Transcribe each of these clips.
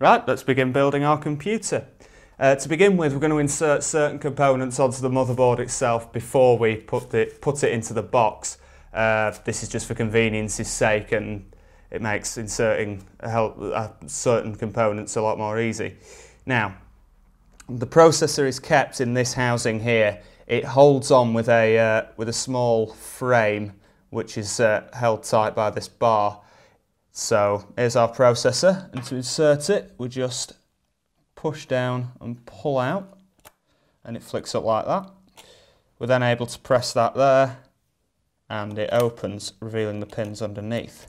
Right, let's begin building our computer. To begin with, we're going to insert certain components onto the motherboard itself before we put it into the box. This is just for convenience's sake, and it makes inserting certain components a lot more easy. Now, the processor is kept in this housing here. It holds on with a small frame which is held tight by this bar. So here's our processor, and to insert it we just push down and pull out, and it flicks up like that. We're then able to press that there, and it opens, revealing the pins underneath.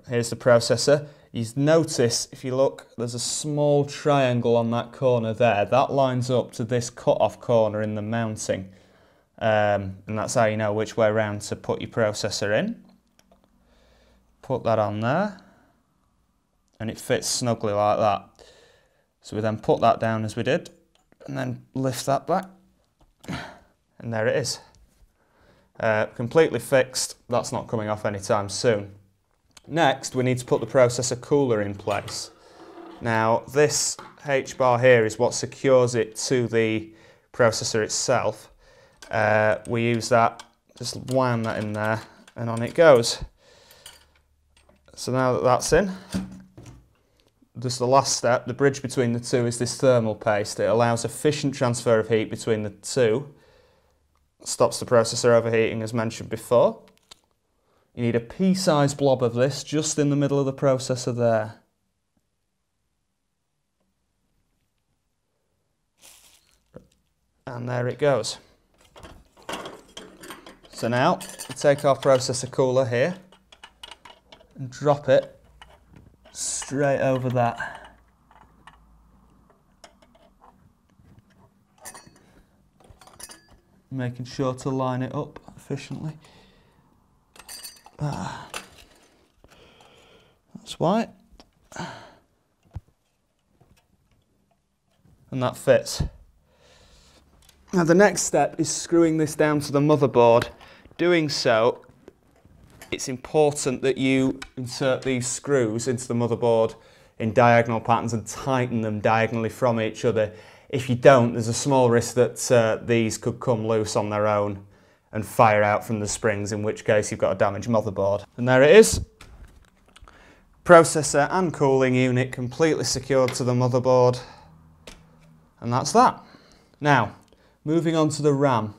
Here's the processor. You notice, if you look, there's a small triangle on that corner there. That lines up to this cut-off corner in the mounting. And that's how you know which way around to put your processor in. Put that on there, and it fits snugly like that. So we then put that down as we did, and then lift that back, and there it is. Completely fixed. That's not coming off anytime soon. Next, we need to put the processor cooler in place. Now, this H-bar here is what secures it to the processor itself. We use that, just wham that in there, and on it goes. So now that that's in, just the last step, the bridge between the two, is this thermal paste. It allows efficient transfer of heat between the two, stops the processor overheating as mentioned before. You need a pea-sized blob of this just in the middle of the processor there. And there it goes. So now, we take our processor cooler here and drop it straight over that. Making sure to line it up efficiently. That's white. And that fits. Now the next step is screwing this down to the motherboard. Doing so, it's important that you insert these screws into the motherboard in diagonal patterns and tighten them diagonally from each other. If you don't, there's a small risk that these could come loose on their own and fire out from the springs, in which case you've got a damaged motherboard. And there it is. Processor and cooling unit completely secured to the motherboard. And that's that. Now, moving on to the RAM.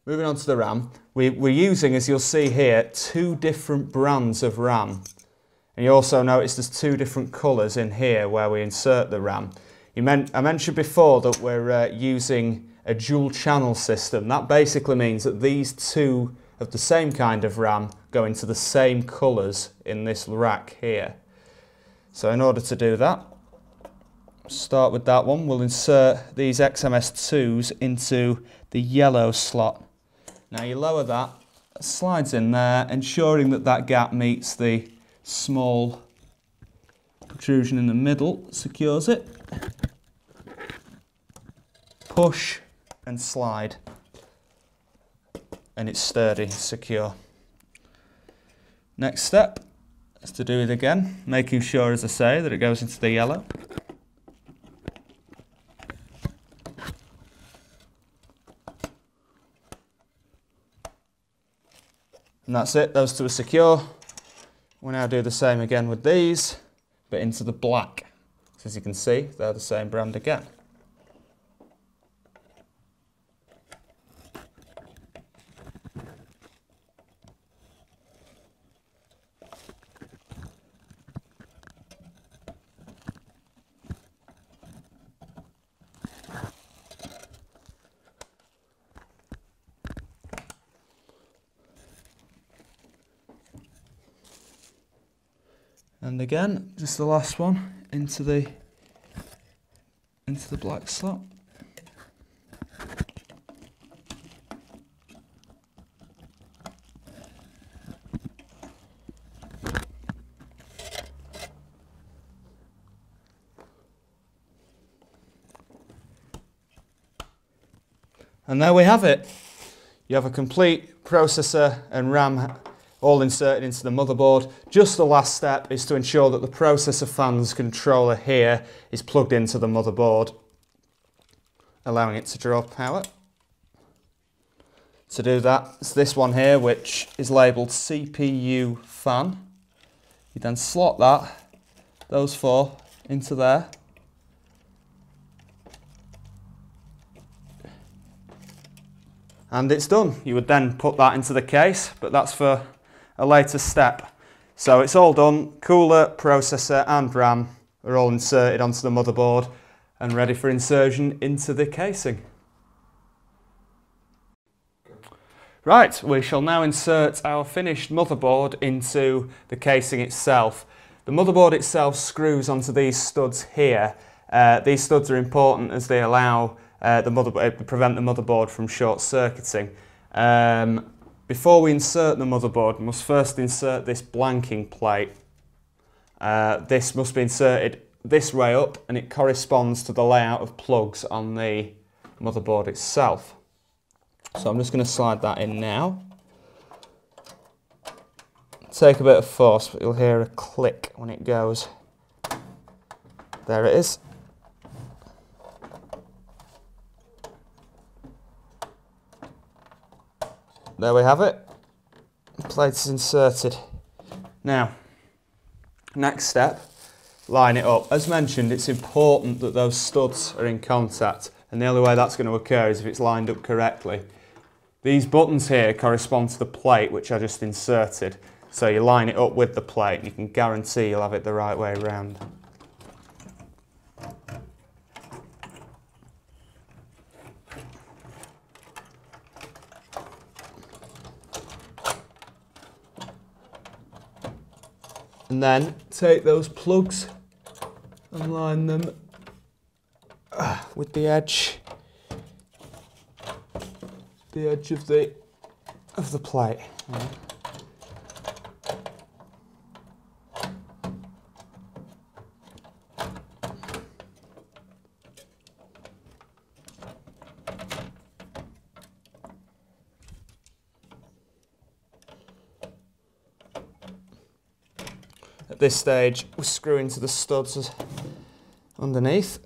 Moving on to the RAM, we're using, as you'll see here, two different brands of RAM. And you also notice there's two different colours in here where we insert the RAM. I mentioned before that we're using a dual channel system. That basically means that these two of the same kind of RAM go into the same colours in this rack here. So in order to do that, start with that one. We'll insert these XMS2s into the yellow slot. Now you lower that, it slides in there, ensuring that that gap meets the small protrusion in the middle, secures it. Push and slide, and it's sturdy, secure. Next step is to do it again, making sure, as I say, that it goes into the yellow. And that's it, those two are secure. We'll now do the same again with these, but into the black. So as you can see, they're the same brand again. And again, just the last one into the black slot. And there we have it. You have a complete processor and RAM all inserted into the motherboard. Just the last step is to ensure that the processor fans controller here is plugged into the motherboard, allowing it to draw power. To do that, it's this one here, which is labelled CPU fan. You then slot those 4 into there. And it's done. You would then put that into the case, but that's for a later step. So it's all done. Cooler, processor and RAM are all inserted onto the motherboard and ready for insertion into the casing. Right, we shall now insert our finished motherboard into the casing itself. The motherboard itself screws onto these studs here. These studs are important as they allow prevent the motherboard from short-circuiting. Before we insert the motherboard, we must first insert this blanking plate. This must be inserted this way up, and it corresponds to the layout of plugs on the motherboard itself. So I'm just going to slide that in now. Take a bit of force, but you'll hear a click when it goes. There it is. There we have it. The plate is inserted. Now, next step, line it up. As mentioned, it's important that those studs are in contact, and the only way that's going to occur is if it's lined up correctly. These buttons here correspond to the plate which I just inserted, so you line it up with the plate and you can guarantee you'll have it the right way around. And then take those plugs and line them with the edge of the plate. At this stage, we screw into the studs underneath.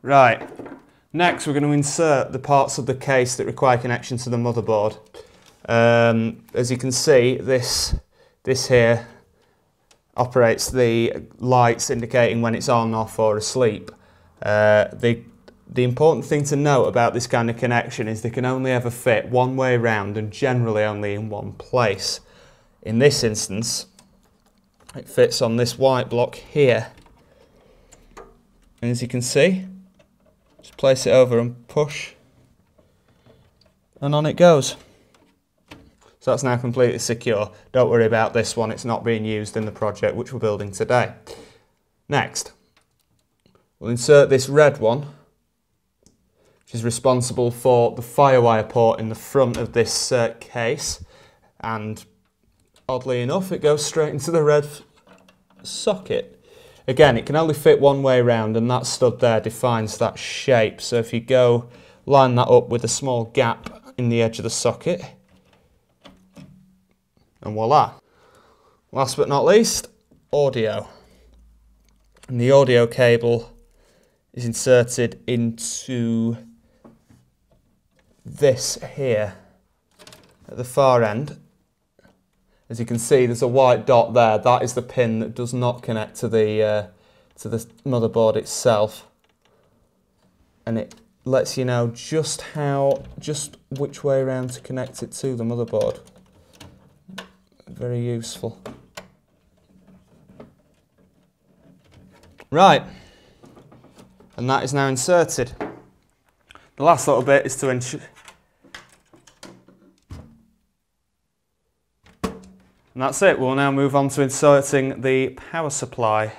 Right, next we're going to insert the parts of the case that require connection to the motherboard. As you can see, this here operates the lights indicating when it's on, off or asleep. The important thing to note about this kind of connection is they can only ever fit one way round and generally only in one place. In this instance, it fits on this white block here. And as you can see, just place it over and push, and on it goes. So that's now completely secure. Don't worry about this one, it's not being used in the project which we're building today. Next, we'll insert this red one, which is responsible for the firewire port in the front of this case, and oddly enough it goes straight into the red socket. Again, it can only fit one way round, and that stud there defines that shape. So if you go line that up with a small gap in the edge of the socket, and voila. Last but not least, audio. And the audio cable is inserted into this here at the far end. As you can see, there's a white dot there. That is the pin that does not connect to the motherboard itself, and it lets you know just which way around to connect it to the motherboard. Very useful. Right, and that is now inserted. The last little bit is to ensure. And that's it. We'll now move on to inserting the power supply.